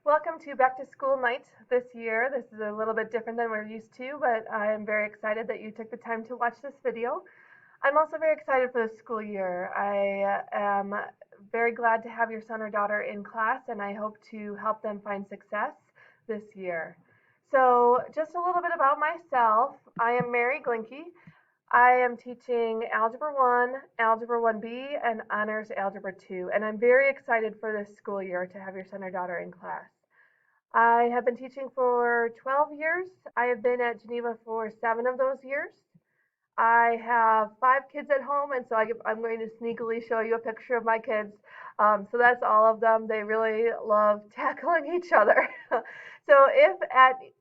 Welcome to Back to School Night this year. This is a little bit different than we're used to, but I'm very excited that you took the time to watch this video. I'm also very excited for the school year. I am very glad to have your son or daughter in class, and I hope to help them find success this year. So, just a little bit about myself. I am Mary Glinke. I am teaching Algebra 1, Algebra 1B, and Honors Algebra 2, and I'm very excited for this school year to have your son or daughter in class. I have been teaching for 12 years. I have been at Geneva for 7 of those years. I have 5 kids at home, and so I'm going to sneakily show you a picture of my kids. So that's all of them. They really love tackling each other. So if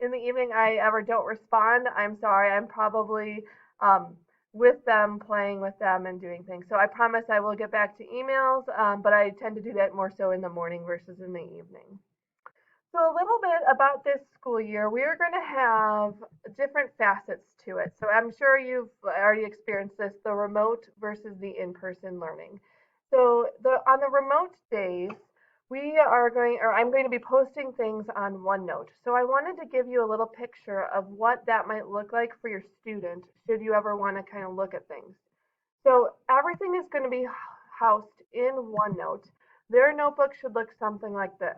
in the evening I ever don't respond, I'm sorry. I'm probably um, with them, playing with them, and doing things. So I promise I will get back to emails, but I tend to do that more so in the morning versus in the evening. So a little bit about this school year, we are going to have different facets to it. So I'm sure you've already experienced this, the remote versus the in-person learning. So on the remote days, I'm going to be posting things on OneNote. So I wanted to give you a little picture of what that might look like for your student should you ever want to kind of look at things. So everything is going to be housed in OneNote. Their notebook should look something like this.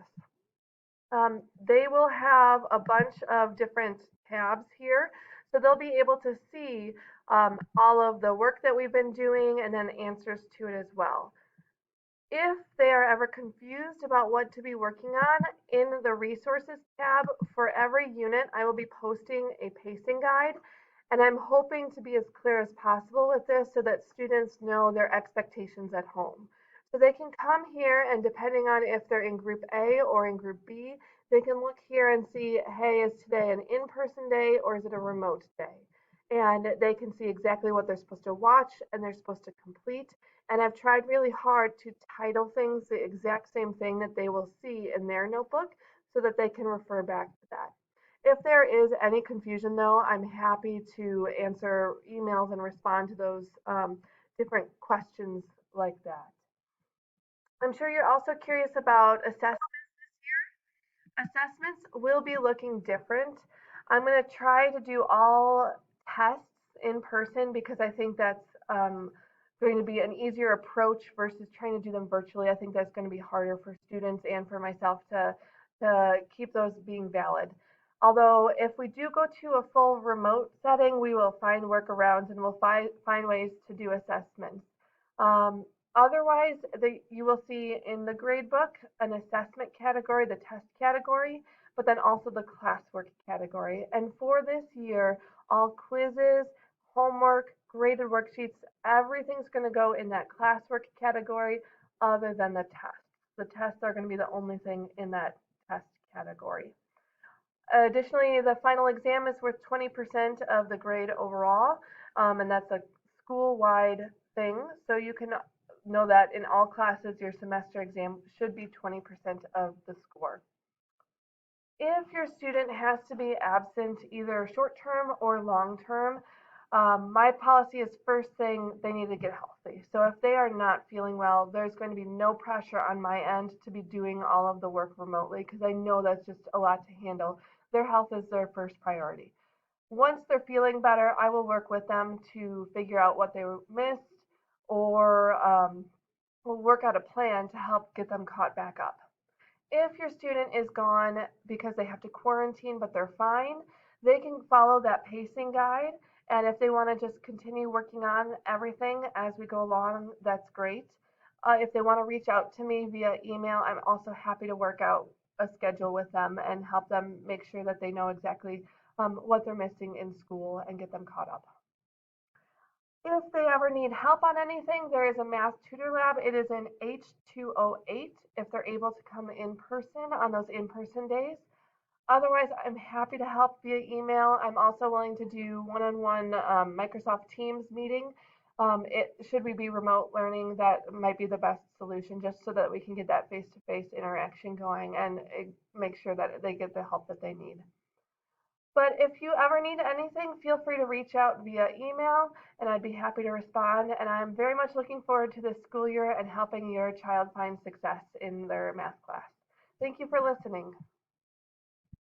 They will have a bunch of different tabs here. So they'll be able to see all of the work that we've been doing and then answers to it as well. If they are ever confused about what to be working on, in the resources tab for every unit, I will be posting a pacing guide. And I'm hoping to be as clear as possible with this so that students know their expectations at home. So they can come here and depending on if they're in group A or in group B, they can look here and see, hey, is today an in-person day or is it a remote day? And they can see exactly what they're supposed to watch and they're supposed to complete. And I've tried really hard to title things the exact same thing that they will see in their notebook so that they can refer back to that. If there is any confusion, though, I'm happy to answer emails and respond to those different questions like that. I'm sure you're also curious about assessments this year. Assessments will be looking different. I'm going to try to do all tests in person because I think that's going to be an easier approach versus trying to do them virtually. I think that's going to be harder for students and for myself to keep those being valid. Although if we do go to a full remote setting, we will find workarounds and we'll find ways to do assessments. Um, Otherwise, you will see in the grade book an assessment category, the test category, but then also the classwork category. And for this year, all quizzes, homework, graded worksheets, everything's going to go in that classwork category other than the tests. The tests are going to be the only thing in that test category. Additionally, the final exam is worth 20% of the grade overall, and that's a school-wide thing. So you can know that in all classes, your semester exam should be 20% of the score. If your student has to be absent either short-term or long-term, my policy is first thing they need to get healthy. So if they are not feeling well, there's going to be no pressure on my end to be doing all of the work remotely because I know that's just a lot to handle. Their health is their first priority. Once they're feeling better, I will work with them to figure out what they missed or we'll work out a plan to help get them caught back up. If your student is gone because they have to quarantine but they're fine, they can follow that pacing guide. And if they want to just continue working on everything as we go along, that's great. If they want to reach out to me via email, I'm also happy to work out a schedule with them and help them make sure that they know exactly what they're missing in school and get them caught up. If they ever need help on anything, there is a math tutor lab. It is in H208 if they're able to come in person on those in-person days. Otherwise, I'm happy to help via email. I'm also willing to do one-on-one Microsoft Teams meeting. Should we be remote learning, that might be the best solution just so that we can get that face-to-face interaction going and make sure that they get the help that they need. But if you ever need anything, feel free to reach out via email and I'd be happy to respond. And I'm very much looking forward to this school year and helping your child find success in their math class. Thank you for listening.